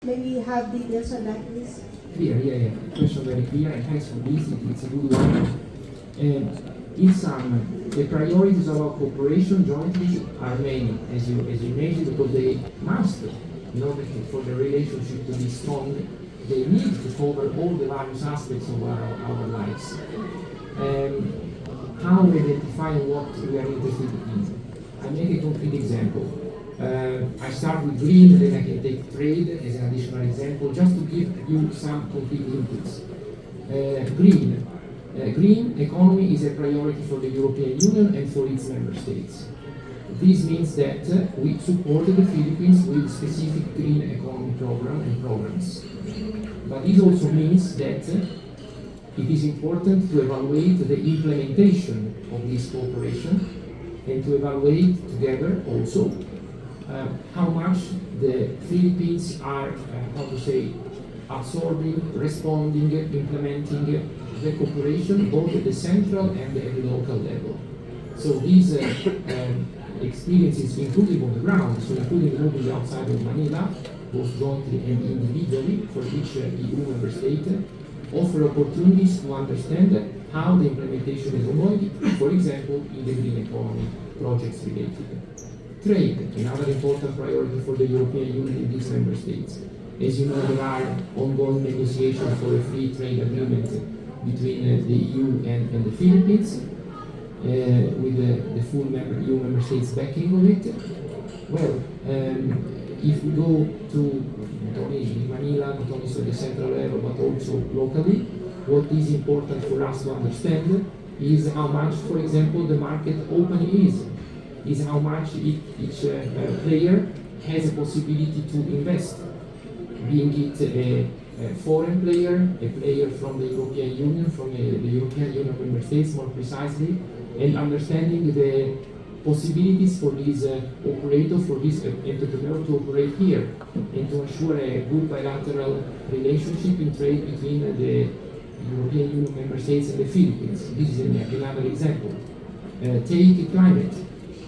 May we have details on that, please? Clear, yeah. Question very clear, and thanks for this. It's a good one. In sum, the priorities of our cooperation jointly are many, as you imagine, because they must, in order for the relationship to be strong, they need to cover all the various aspects of our lives. How we identify what we are interested in. I make a concrete example. I start with green, then I can take trade as an additional example, just to give you some concrete inputs. Green. Green economy is a priority for the European Union and for its member states. This means that we support the Philippines with specific green economy program and programs. But this also means that it is important to evaluate the implementation of this cooperation and to evaluate together also how much the Philippines are, absorbing, responding, implementing the cooperation both at the central and at the local level. So these experiences, including on the ground, so including moving outside of Manila, both jointly and individually for each EU member state, offer opportunities to understand how the implementation is ongoing, for example, in the green economy projects related. Trade, another important priority for the European Union in these member states. As you know, there are ongoing negotiations for a free trade agreement between the EU and the Philippines, with the full EU member states backing of it. Well, if we go to not only Manila, not only at the central level, but also locally, what is important for us to understand is how much, for example, the market open is how much each player has a possibility to invest, being it a foreign player, a player from the European Union, from the European Union member states more precisely, and understanding the possibilities for this operator, for this entrepreneur to operate here and to ensure a good bilateral relationship in trade between the European Union member states and the Philippines. This is another example. Take climate,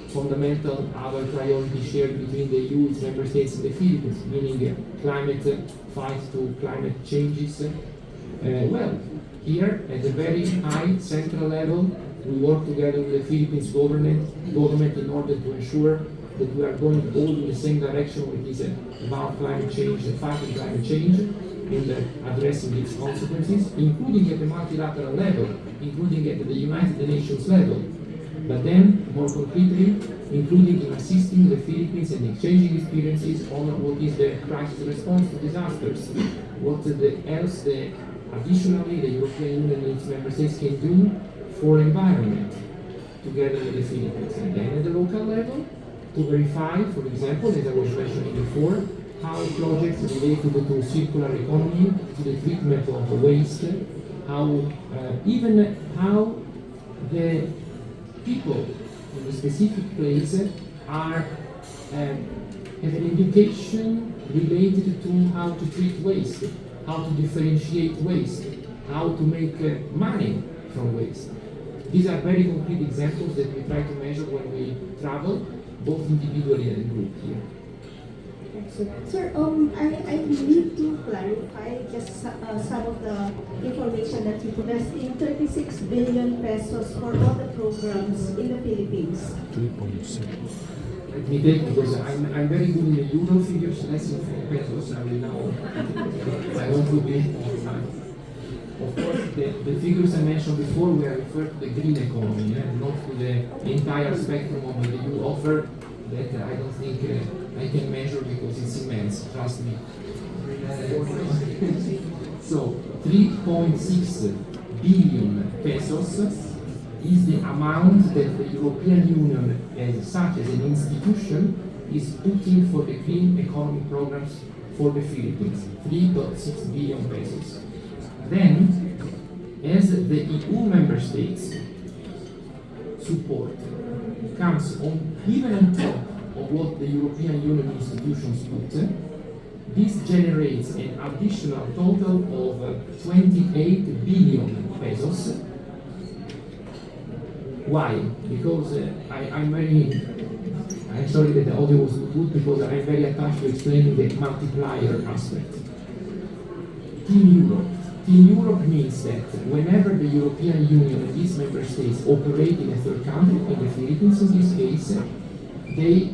fundamental other priority shared between the EU, its member states and the Philippines, meaning climate fight to climate changes. Well, here at the very high central level, we work together with the Philippines government in order to ensure that we are going all in the same direction, which is about climate change and fighting climate change and addressing its consequences, including at the multilateral level, including at the United Nations level. But then, more concretely, including in assisting the Philippines and exchanging experiences on what is the crisis response to disasters, what else additionally the European Union and its member states can do for environment together with the Philippines. And then at the local level, to verify, for example, as I was mentioning before, how projects related to circular economy, to the treatment of waste, how the people in a specific place have an education related to how to treat waste, how to differentiate waste, how to make money from waste. These are very concrete examples that we try to measure when we travel, both individually and in group here. Excellent. Sir, I need to clarify just some of the information that you possess in 36 billion pesos for all the programs in the Philippines. 3.7. Let me take, because I'm very good in the euro figures, less in pesos. I will now, I want to be. Of course, the figures I mentioned before were referred to the green economy, not to the entire spectrum of the EU offer that I don't think I can measure because it's immense, trust me. So, 3.6 billion pesos is the amount that the European Union, as such as an institution, is putting for the green economy programs for the Philippines. 3.6 billion pesos. Then, as the EU member states support comes on even on top of what the European Union institutions put, this generates an additional total of 28 billion pesos. Why? Because I'm very I'm sorry that the audio was not good because I'm very attached to explaining the multiplier aspect. Team Europe. Team Europe means that whenever the European Union and its member states operate in a third country, in the Philippines in this case, they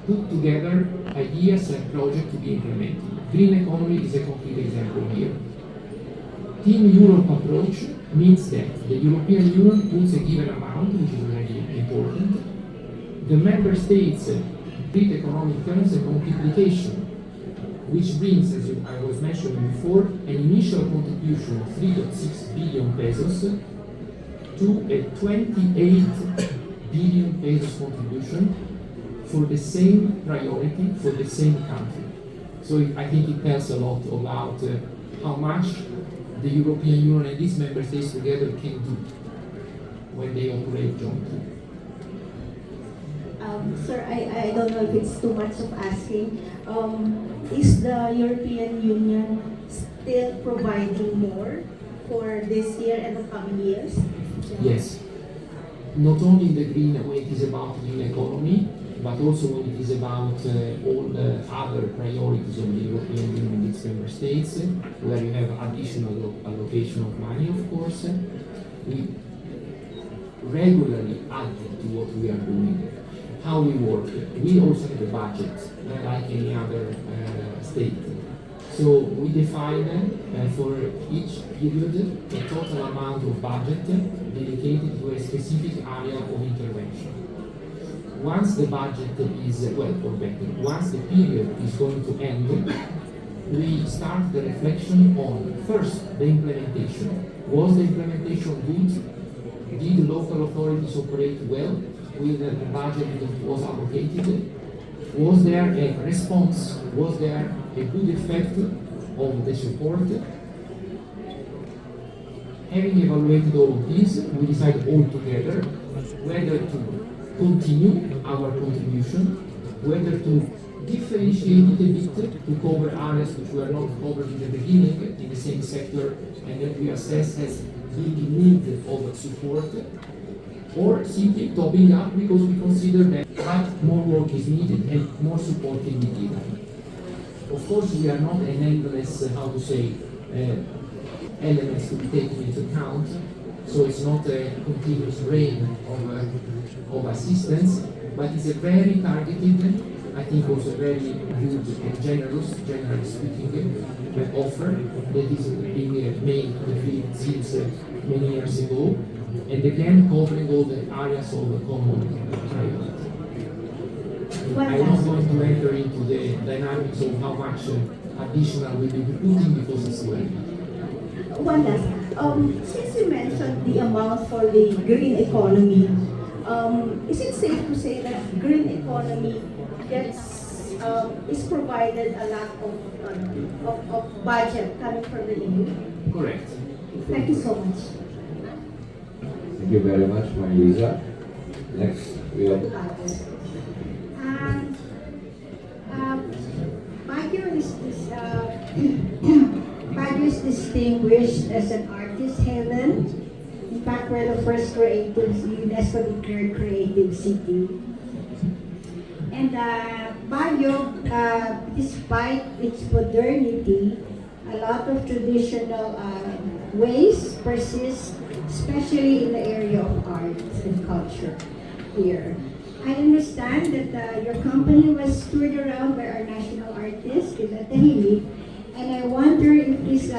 put together ideas and projects to be implemented. Green economy is a concrete example here. Team Europe approach means that the European Union puts a given amount, which is very important. The member states treat economic terms a multiplication, which brings, as I was mentioning before, an initial contribution of 3.6 billion pesos to a 28 billion pesos contribution for the same priority for the same country. So I think it tells a lot about how much the European Union and its member states together can do when they operate jointly. Sir, I don't know if it's too much of asking. Is the European Union still providing more for this year and the coming years? Yes. Not only in the green when it is about green economy, but also when it is about all the other priorities of the European Union and its member states, where you have additional allocation of money, of course. We regularly add to what we are doing. How we work. We also have a budget, like any other state. So we define for each period a total amount of budget dedicated to a specific area of intervention. Once the budget is, or better, once the period is going to end, we start the reflection on, first, the implementation. Was the implementation good? Did local authorities operate well with the budget that was allocated? Was there a response? Was there a good effect of the support? Having evaluated all of this, we decide all together whether to continue our contribution, whether to differentiate it a bit to cover areas which were not covered in the beginning in the same sector and that we assess as being in need of support, or simply topping up because we consider that more work is needed and more support can be given. Of course, we are not an endless, elements to be taken into account, so it's not a continuous rain of assistance, but it's a very targeted, I think also very good and generous, generally speaking, offer that is being made to the field since many years ago, and again covering all the areas of the common priority. I'm not going to enter into the dynamics of how much additional we will be putting because it's too early. One last. Since you mentioned the amount for the green economy, is it safe to say that green economy is provided a lot of budget coming from the EU? Correct. Thank you so much. Thank you very much, Marisa. Next, we have Baguio is distinguished as an artist haven. In fact, we're the first creative UNESCO declared creative city. And Baguio, despite its modernity, a lot of traditional ways persist, especially in the area of arts and culture here. I understand that your company was toured around by our national artist, Tahili, and I wonder if this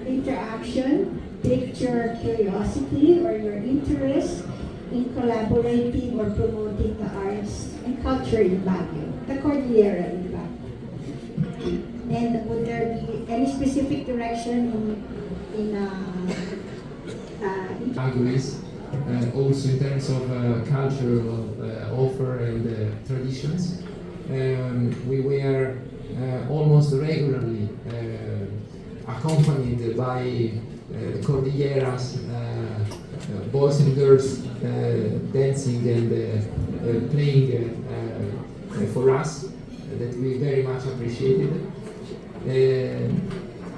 interaction piqued your curiosity or your interest in collaborating or promoting the arts and culture in Baguio, the Cordillera in fact. And would there be any specific direction in Baguio is also in terms of cultural offer and traditions. We were almost regularly accompanied by Cordilleras, boys and girls dancing and playing for us, that we very much appreciated.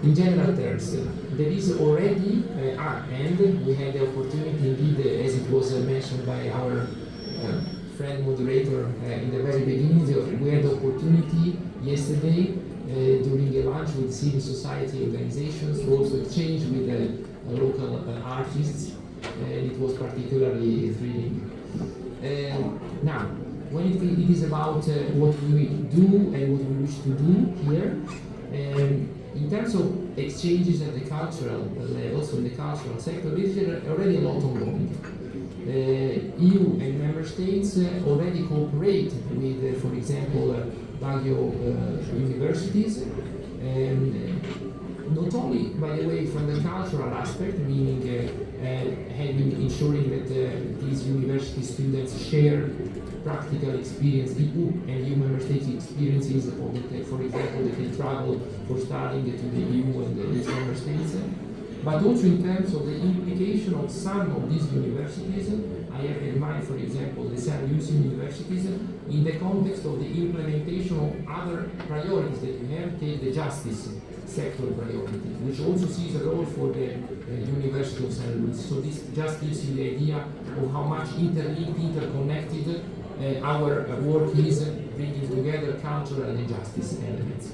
In general terms, there is already, and we had the opportunity indeed, as it was mentioned by our friend moderator in the very beginning, we had the opportunity yesterday during a lunch with civil society organizations to also exchange with local artists, and it was particularly thrilling. Now, when it is about what we do and what we wish to do here, in terms of exchanges at the cultural level, so in the cultural sector, there is already a lot ongoing. EU and member states already cooperate with, for example, Baguio universities, and not only, by the way, from the cultural aspect, meaning ensuring that these university students share practical experience, EU and EU member states experiences, or that, for example, they can travel for studying to the EU and its member states, but also in terms of the implication of some of these universities. I have in mind, for example, the San Luis universities, in the context of the implementation of other priorities that we have, take the justice sector priority, which also sees a role for the University of San Luis. So this just gives you the idea of how much interlinked, interconnected our work is, bringing together cultural and justice elements.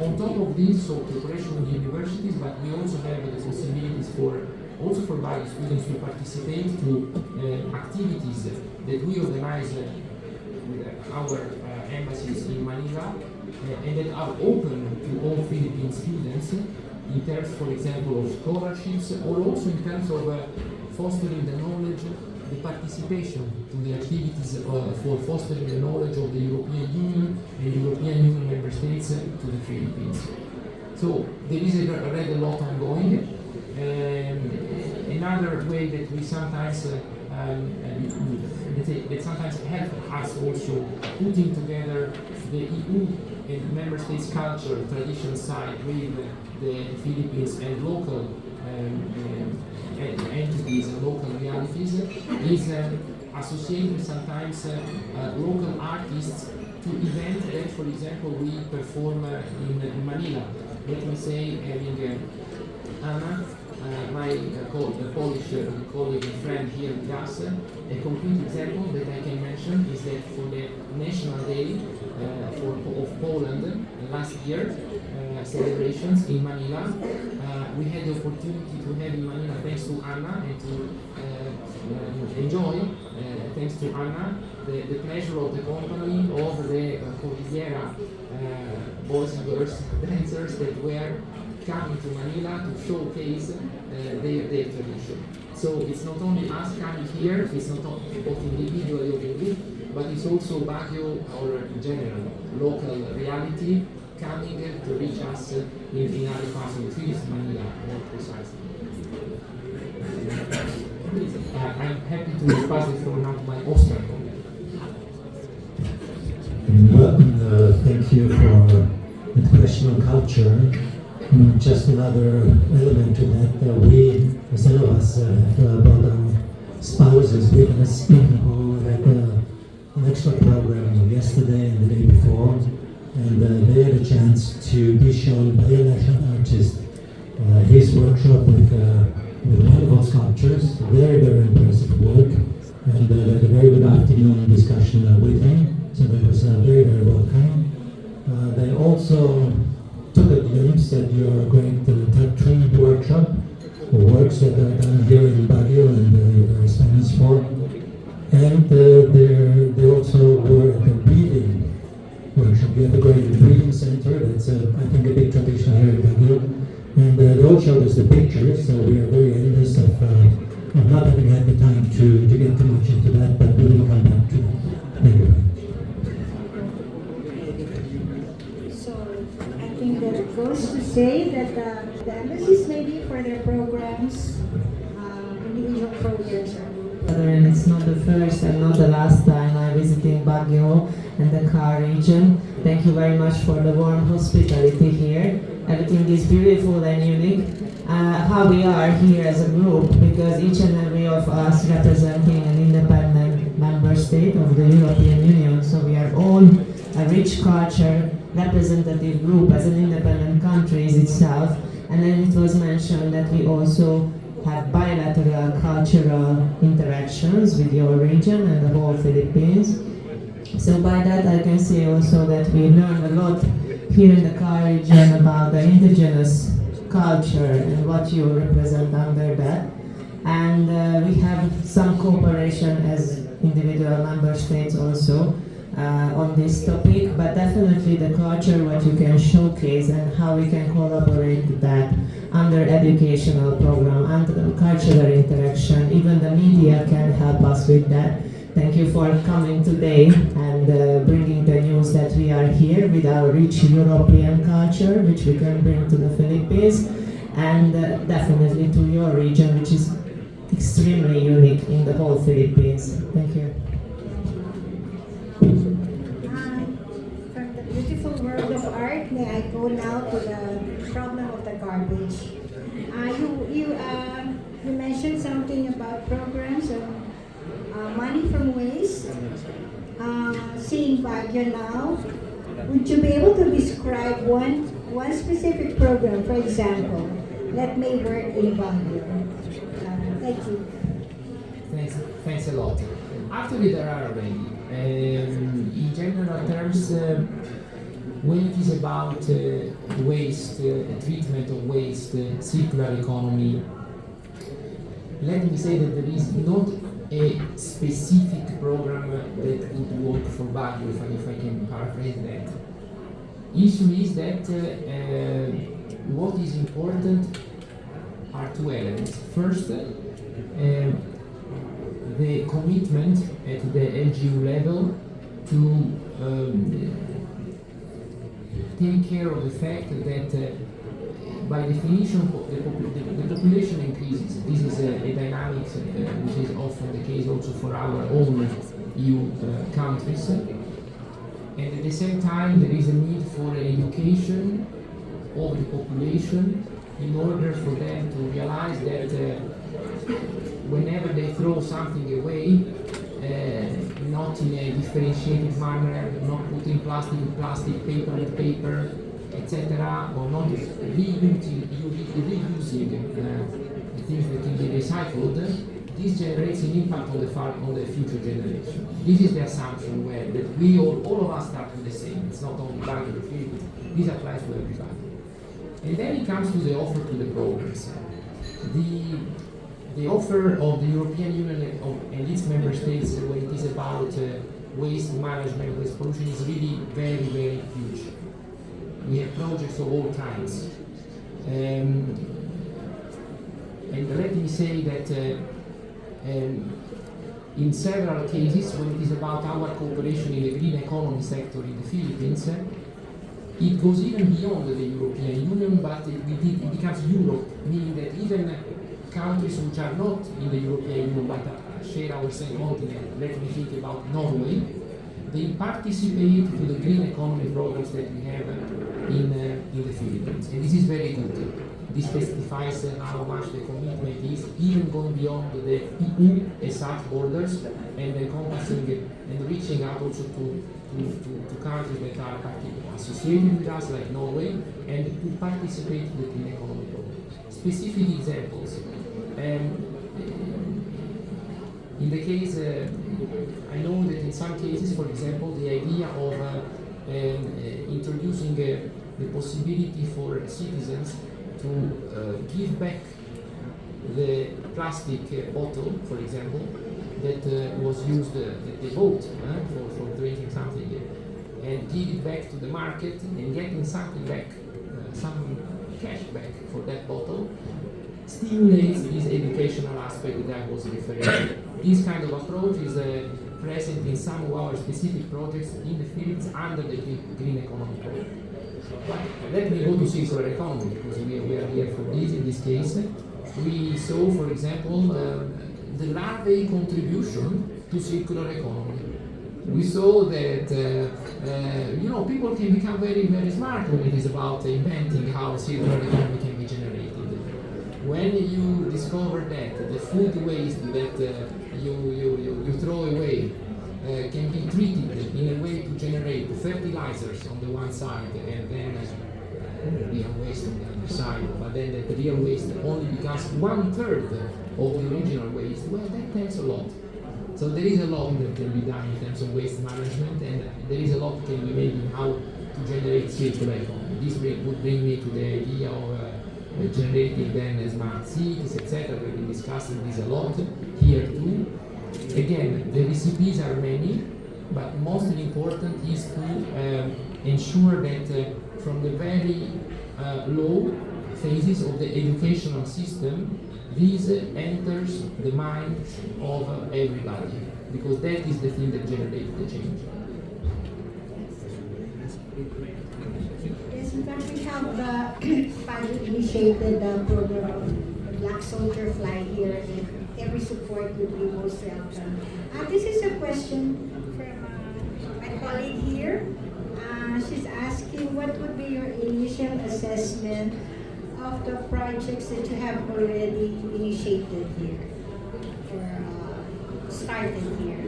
On top of this, so cooperation with the universities, but we also have the possibilities for Baguio students to participate to activities that we organize with our embassies in Manila and that are open to all Philippine students in terms, for example, of scholarships, or also in terms of fostering the knowledge, the participation to the activities for fostering the knowledge of the European Union and European Union member states to the Philippines. So there is already a lot ongoing. Another way that we sometimes that sometimes help us also putting together the EU and member states culture, tradition side with the Philippines and local entities and local realities is associating sometimes local artists to events that, for example, we perform in Manila. Let me say, having Anna, my Polish colleague and friend here with us, a concrete example that I can mention is that for the National Day of Poland last year, celebrations in Manila, we had the opportunity to have in Manila, thanks to Anna, and to enjoy, thanks to Anna, the pleasure of the company of the Cordillera boys and girls dancers that were coming to Manila to showcase their tradition. So it's not only us coming here, it's not only both individually or in group, but it's also Baguio, our general local reality, coming to reach us in other parts of the city, Manila more precisely. I'm happy to pass it from now to my Austrian colleague. Thank you for the question on culture. Just another element to that, we, some of us, have brought our spouses with us who had an extra program yesterday and the day before, and they had a chance to be shown by a national artist his workshop with wonderful sculptures, very, very impressive work, and we had a very good afternoon discussion with him, so that was very, very welcome. They also took a glimpse at your great tattoo workshop, works that are done here in Baguio, and you're very famous for. And they also were at the reading workshop. We have a great reading center that's, I think, a big tradition here in Baguio. And they all showed us the pictures, so we are very envious of not having had the time to get too much into that, but we will come back to that. Thank you. I think that goes to say that the embassies maybe for their programs, individual programs and it's not the first and not the last time I'm visiting Baguio and the Car region. Thank you very much for the warm hospitality here. Everything is beautiful and unique. How we are here as a group, because each and every of us representing an independent member state of the European Union, so we are all a rich culture representative group as an independent country itself. And then it was mentioned that we also have bilateral cultural interactions with your region and the whole Philippines. So by that I can say also that we learn a lot here in the Car region about the indigenous culture and what you represent under that. And we have some cooperation as individual member states also on this topic, but definitely the culture, what you can showcase and how we can collaborate with that under educational program and cultural interaction. Even the media can help us with that. Thank you for coming today and bringing the news that we are here with our rich European culture, which we can bring to the Philippines, and definitely to your region, which is extremely unique in the whole Philippines. Thank you. From the beautiful world of art, may I go now to the problem of the garbage? You mentioned something about programs of money from waste. Seeing Baguio now, would you be able to describe one specific program, for example, that may work in Baguio? Thank you. Thanks a lot. Actually, there are already. In general terms, when it is about waste, treatment of waste, circular economy, let me say that there is not a specific program that would work for Baguio, if I can paraphrase that. Issue is that what is important are two elements. First, the commitment at the LGU level to take care of the fact that by definition the population increases. This is a dynamic which is often the case also for our own EU countries. And at the same time there is a need for education of the population in order for them to realize that whenever they throw something away, not in a differentiated manner, not putting plastic in plastic, paper in paper, etc., or not reusing things that can be recycled, this generates an impact on the future generation. This is the assumption that we all of us start with the same. It's not only Baguio the Philippines. This applies to everybody. And then it comes to the offer to the programs. The offer of the European Union and its member states when it is about waste management, waste pollution is really very, very huge. We have projects of all kinds. And let me say that in several cases, when it is about our cooperation in the green economy sector in the Philippines, it goes even beyond the European Union, but it becomes Europe, meaning that even countries which are not in the European Union but share our same continent, let me think about Norway, they participate to the green economy programs that we have in the Philippines. And this is very good. This testifies how much the commitment is, even going beyond the EU as such borders, and encompassing and reaching out also to countries that are associated with us, like Norway, and to participate in the green economy program. Specific examples. In the case, I know that in some cases, for example, the idea of introducing the possibility for citizens to give back the plastic bottle, for example, that was used, that they bought for drinking something, and give it back to the market and getting something back, some cash back for that bottle, stimulates this educational aspect that I was referring to. This kind of approach is present in some of our specific projects in the fields under the green economy program. Let me go to circular economy, because we are here for this in this case. We saw, for example, the larvae contribution to circular economy. We saw that people can become very, very smart when it is about inventing how circular economy can be generated. When you discover that the food waste that you throw away can be treated in a way to generate fertilizers on the one side and then we are wasting on the other side, but then the real waste only becomes 1/3 of the original waste, well, that tells a lot. So there is a lot that can be done in terms of waste management, and there is a lot that can be made in how to generate circular economy. This would bring me to the idea of generating then smart cities, etc. We've been discussing this a lot here too. Again, the recipes are many, but most important is to ensure that from the very low phases of the educational system, this enters the minds of everybody, because that is the thing that generates the change. Yes, in fact, we have Baguio initiated the program of Black Soldier Fly here, and every support would be most welcome. This is a question from my colleague here. She's asking, what would be your initial assessment of the projects that you have already initiated here or started here?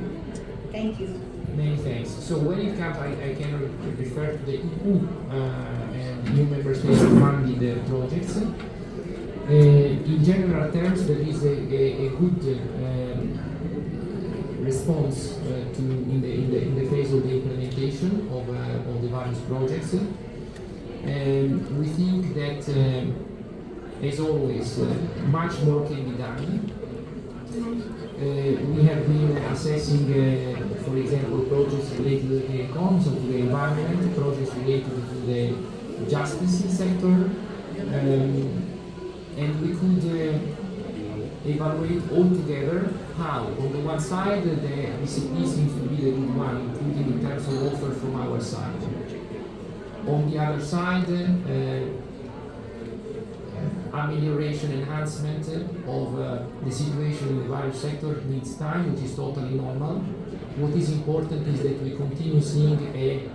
Thank you. Many thanks. So when it comes, I can refer to the EU and new member states funded projects. In general terms, there is a good response in the phase of the implementation of the various projects. And we think that, as always, much more can be done. We have been assessing, for example, projects related to the economy, so to the environment, projects related to the justice sector, and we could evaluate altogether how, on the one side, the recipe seems to be the good one, including in terms of offer from our side. On the other side, amelioration, enhancement of the situation in the various sectors needs time, which is totally normal. What is important is that we continue seeing a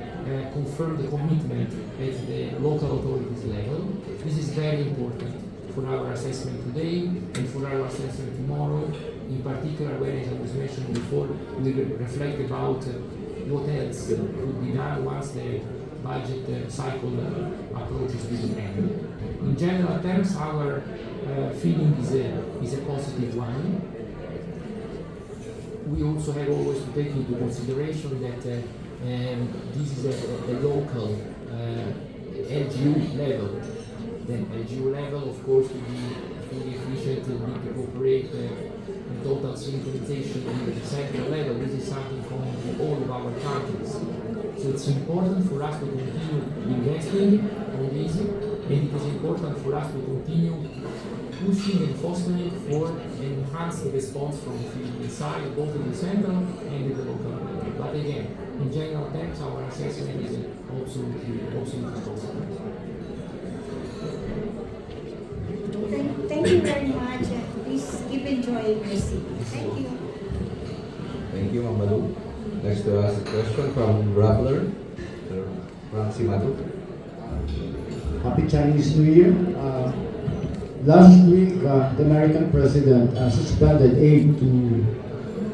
confirmed commitment at the local authorities level. This is very important for our assessment today and for our assessment tomorrow. In particular, when, as I was mentioning before, we reflect about what else could be done once the budget cycle approaches to the end. In general terms, our feeling is a positive one. We also have always to take into consideration that this is a local LGU level. Then LGU level, of course, to be fully efficient, we need to cooperate in total synchronization with the central level. This is something common to all of our countries. So it's important for us to continue investing on this, and it is important for us to continue pushing and fostering for enhanced response from the field side, both at the central and at the local level. But again, in general terms, our assessment is absolutely positive. Thank you very much. Please keep enjoying your city. Thank you. Thank you, Ma'am Malu. Next to ask a question from Rappler, Francie Madu. Happy Chinese New Year. Last week, the American president suspended aid to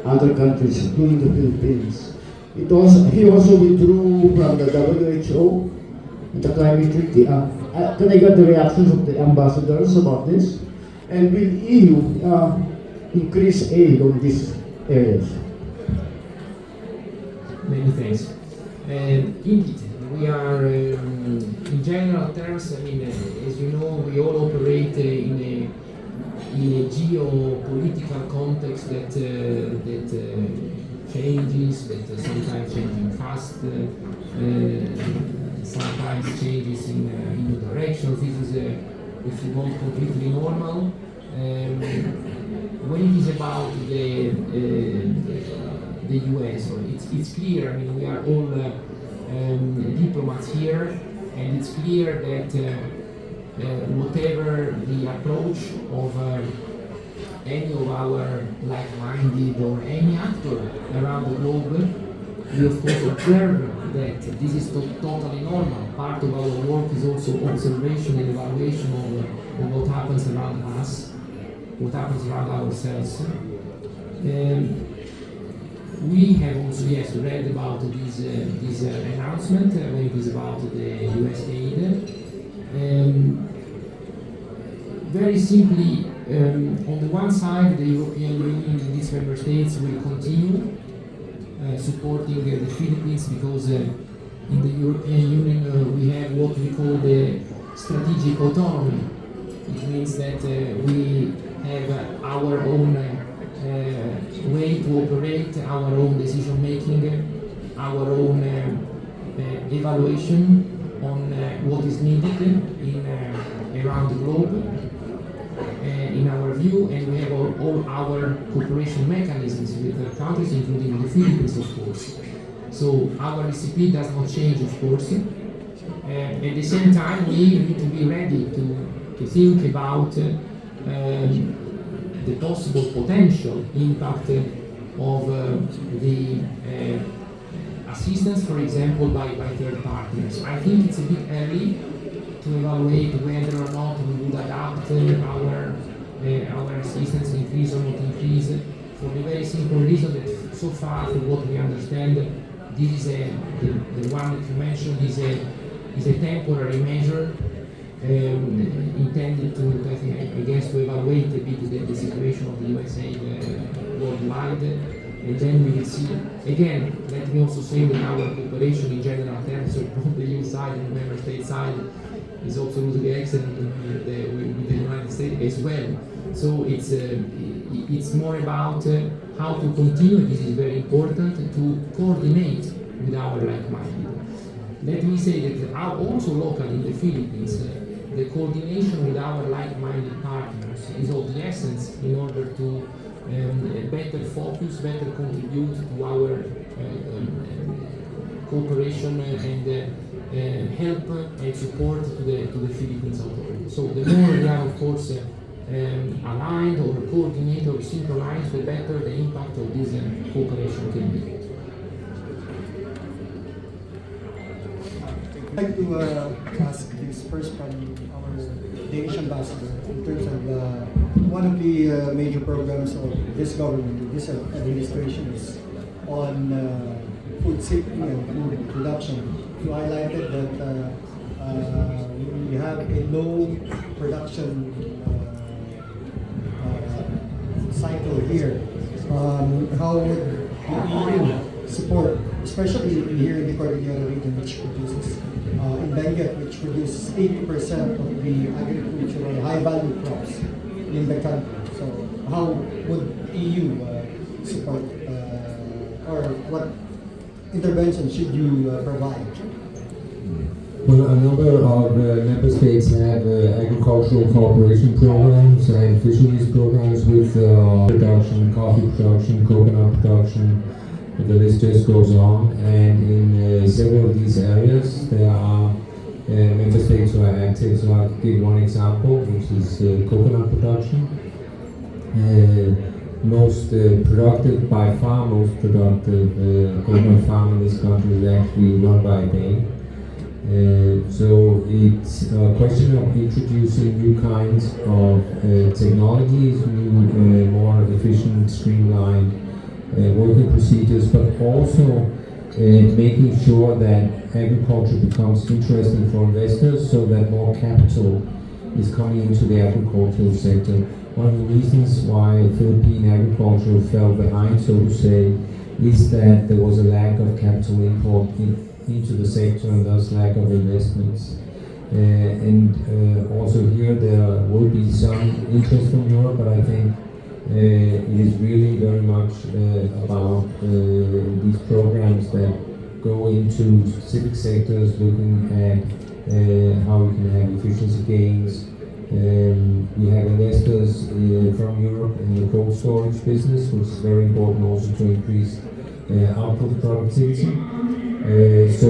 other countries, including the Philippines. He also withdrew from the WHO, the climate treaty. Can I get the reactions of the ambassadors about this? And will EU increase aid on these areas? Many thanks. Indeed, we are, in general terms, I mean, as you know, we all operate in a geopolitical context that changes, that sometimes changing fast, sometimes changes in new directions. This is, if you want, completely normal. When it is about the US, so it's clear. I mean, we are all diplomats here, and it's clear that whatever the approach of any of our like-minded or any actor around the globe, we of course observe that this is totally normal. Part of our work is also observation and evaluation of what happens around us, what happens around ourselves. We have also, yes, read about this announcement when it is about the US aid. very simply, on the one side, the European Union and its member states will continue supporting the Philippines because in the European Union we have what we call the strategic autonomy. It means that we have our own way to operate, our own decision making, our own evaluation on what is needed around the globe. In our view, and we have all our cooperation mechanisms with the countries, including the Philippines, of course. So our recipe does not change, of course. At the same time, we need to be ready to think about the possible potential impact of the assistance, for example, by third partners. I think it's a bit early to evaluate whether or not we would adapt our assistance, increase or not increase, for the very simple reason that so far, from what we understand, this is the one that you mentioned is a temporary measure intended to, I guess, to evaluate a bit the situation of the USA worldwide, and then we will see. Again, let me also say that our cooperation in general terms, so from the EU side and the member state side, is absolutely excellent with the United States as well. So it's more about how to continue. This is very important to coordinate with our like-minded. Let me say that also locally in the Philippines, the coordination with our like-minded partners is of the essence in order to better focus, better contribute to our cooperation and help and support to the Philippines authorities. So the more we are, of course, aligned or coordinated or synchronized, the better the impact of this cooperation can be. I'd like to ask this first from our Danish ambassador in terms of one of the major programs of this government, this administration, is on food safety and food production. You highlighted that we have a low production cycle here. How would the EU support, especially here in the Cordillera region, which produces in Benguet, which produces 80% of the agricultural high-value crops in the country? So how would EU support, or what intervention should you provide? Well, a number of member states have agricultural cooperation programs and fisheries programs with production, coffee production, coconut production. The list just goes on. And in several of these areas, there are member states who are active. So I'll give one example, which is coconut production. Most productive, by far most productive coconut farm in this country is actually run by a Dane. So it's a question of introducing new kinds of technologies, new, more efficient, streamlined working procedures, but also making sure that agriculture becomes interesting for investors so that more capital is coming into the agricultural sector. One of the reasons why Philippine agriculture fell behind, so to say, is that there was a lack of capital import into the sector and thus lack of investments. Also here there will be some interest from Europe, but I think it is really very much about these programs that go into specific sectors, looking at how we can have efficiency gains. We have investors from Europe in the cold storage business, which is very important also to increase output productivity. So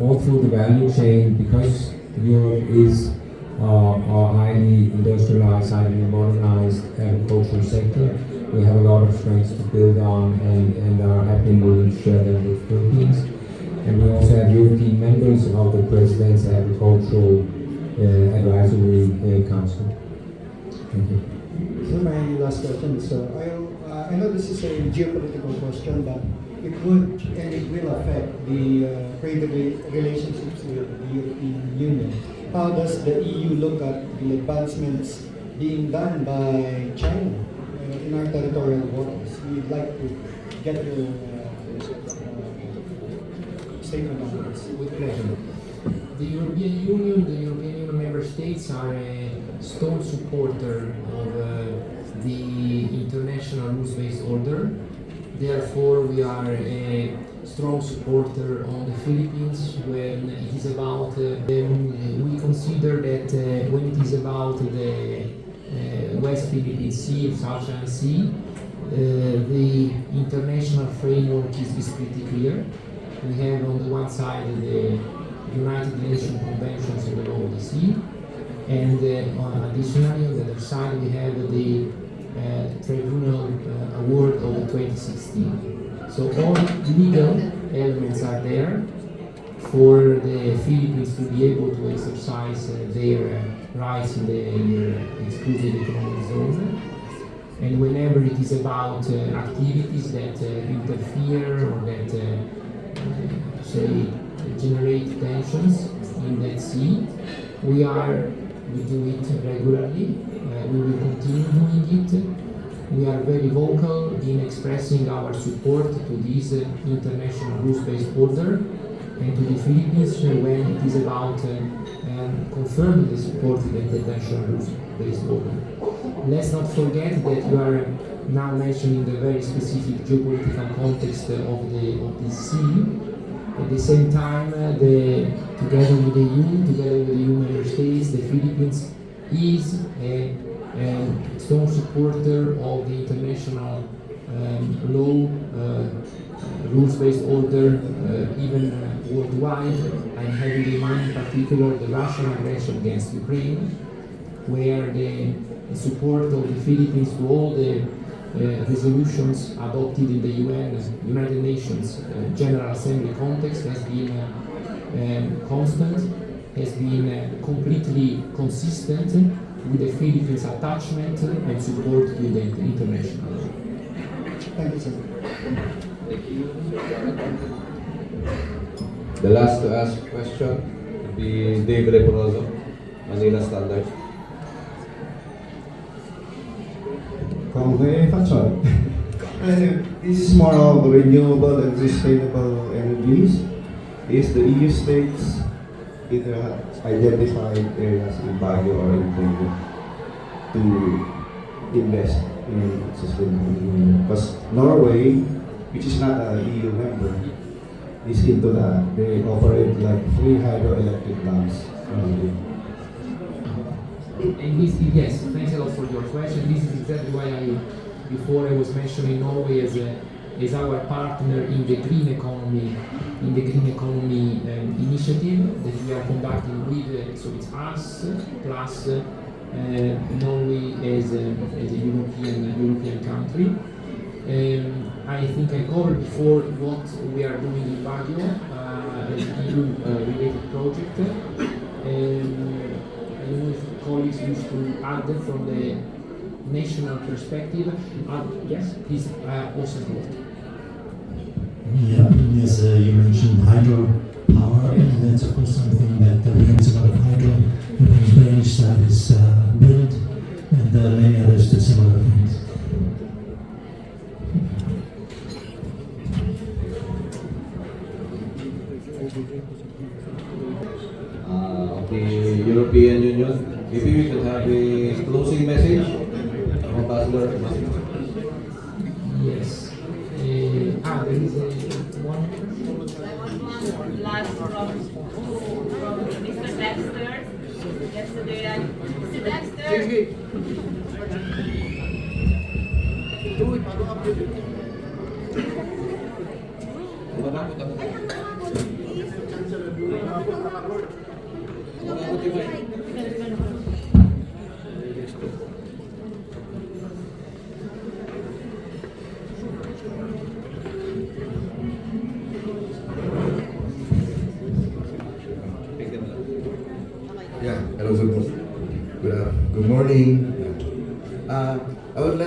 all through the value chain, because Europe is a highly industrialized, highly modernized agricultural sector, we have a lot of strengths to build on and are happy and willing to share them with Philippines. And we also have European members of the President's Agricultural Advisory Council. Thank you. So my last question is, I know this is a geopolitical question, but it would and it will affect the trade relationships with the European Union. How does the EU look at the advancements being done by China in our territorial waters. We'd like to get your statement on this. With pleasure. The European Union member states are a strong supporter of the international rules-based order. Therefore, we are a strong supporter on the Philippines when it is about. We consider that when it is about the West Philippine Sea, South China Sea, the international framework is pretty clear. We have on the one side the United Nations Conventions on the Law of the Sea, and additionally on the other side we have the Tribunal Award of 2016. So all legal elements are there for the Philippines to be able to exercise their rights in the exclusive economic zone. And whenever it is about activities that interfere or that say generate tensions in that sea, we do it regularly. We will continue doing it. We are very vocal in expressing our support to this international rules-based order and to the Philippines when it is about confirming the support to the international rules-based order. Let's not forget that we are now mentioning the very specific geopolitical context of the sea. At the same time, together with the EU, together with the EU member states, the Philippines is a strong supporter of the international law, rules-based order, even worldwide. I'm having in mind in particular the Russian aggression against Ukraine, where the support of the Philippines to all the resolutions adopted in the United Nations General Assembly context has been constant, has been completely consistent with the Philippines' attachment and support to the international law. Thank you, sir. The last to ask question will be Dave Reporoso, Manila Standard. This is more of renewable and sustainable energies. Is the EU states either have identified areas in Baguio or in Baguio to invest in sustainable energy? Because Norway, which is not an EU member, is into that. They operate like 3 hydroelectric plants. And this, yes, thanks a lot for your question. This is exactly why before I was mentioning Norway as our partner in the green economy, initiative that we are conducting with. So it's us plus Norway as a European country. I think I covered before what we are doing in Baguio as an EU-related project. I don't know if colleagues wish to add from the national perspective. Yes, please, also good. Yeah, as you mentioned, hydropower, and that's of course something that we have a lot of hydro in the Spanish side is wind, and many others do similar things. Of the European Union, maybe we could have a closing message from Ambassador. Yes. There is one. Last from Mr. Dexter. Yesterday, Mr. Dexter. Yeah, hello, good morning. I would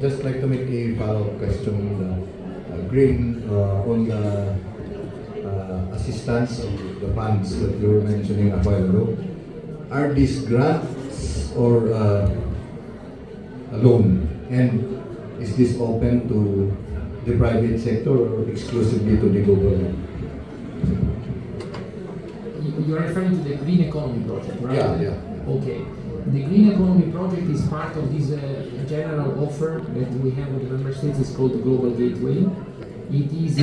just like to make a follow-up question on assistance of the funds that you were mentioning a while ago. Are these grants or loan? And is this open to the private sector or exclusively to the government? You're referring to the Green Economy Project, right? Yeah. Okay. The Green Economy Project is part of this general offer that we have with the member states. It's called the Global Gateway. It is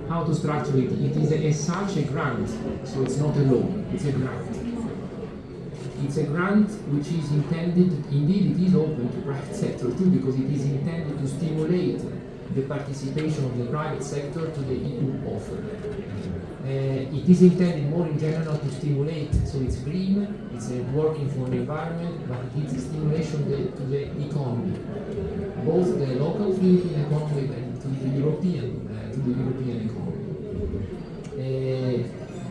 how to structure it. It is such a grant, so it's not a loan. It's a grant. It's a grant which is intended, indeed it is open to private sector too, because it is intended to stimulate the participation of the private sector to the EU offer. It is intended more in general to stimulate, so it's green, it's working for the environment, but it is a stimulation to the economy, both the local Philippine economy and to the European economy.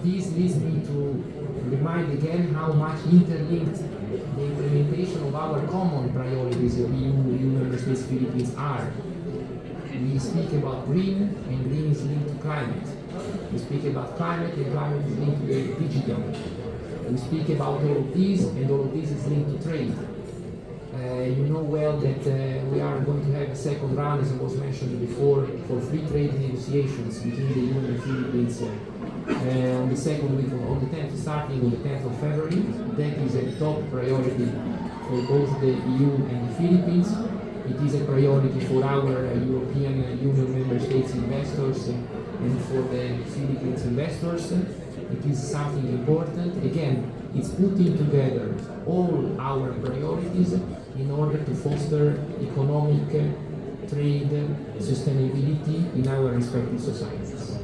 This leads me to remind again how much interlinked the implementation of our common priorities of EU member states Philippines are. We speak about green, and green is linked to climate. We speak about climate, and climate is linked to the digital. We speak about all of these, and all of this is linked to trade. You know well that we are going to have a second round, as was mentioned before, for free trade negotiations between the EU and the Philippines on the second week, on the 10th, starting on the 10th of February. That is a top priority for both the EU and the Philippines. It is a priority for our European Union member states investors and for the Philippines investors. It is something important. Again, it's putting together all our priorities in order to foster economic, trade, sustainability in our respective societies.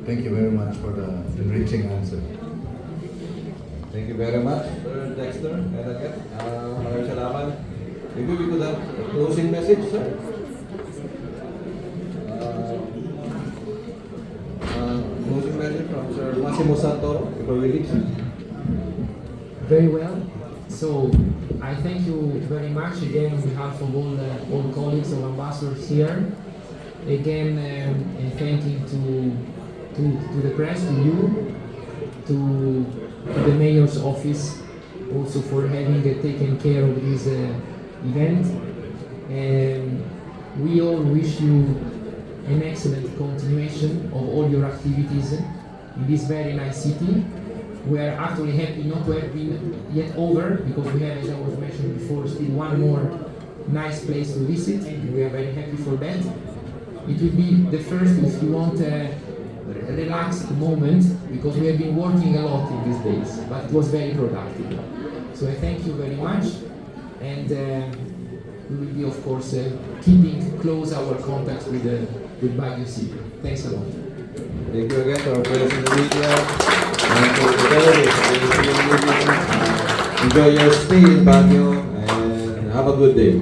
Thank you very much for the enriching answer. Thank you very much, Sir Dexter. And again, maraming salamat. Maybe we could have a closing message, sir. Closing message from Sir Massimo Santoro, if I will. Very well. So I thank you very much again on behalf of all colleagues of ambassadors here. Again, thanking to the press, to you, to the mayor's office, also for having taken care of this event. And we all wish you an excellent continuation of all your activities in this very nice city. We are actually happy not to have been yet over, because we have, as I was mentioning before, still one more nice place to visit, and we are very happy for that. It will be the first, if you want, relaxed moment, because we have been working a lot in these days, but it was very productive. So I thank you very much, and we will be, of course, keeping close our contacts with Baguio C. Thanks a lot. Thank you again to our friends in the media and to the journalists. Enjoy your stay in Baguio and have a good day.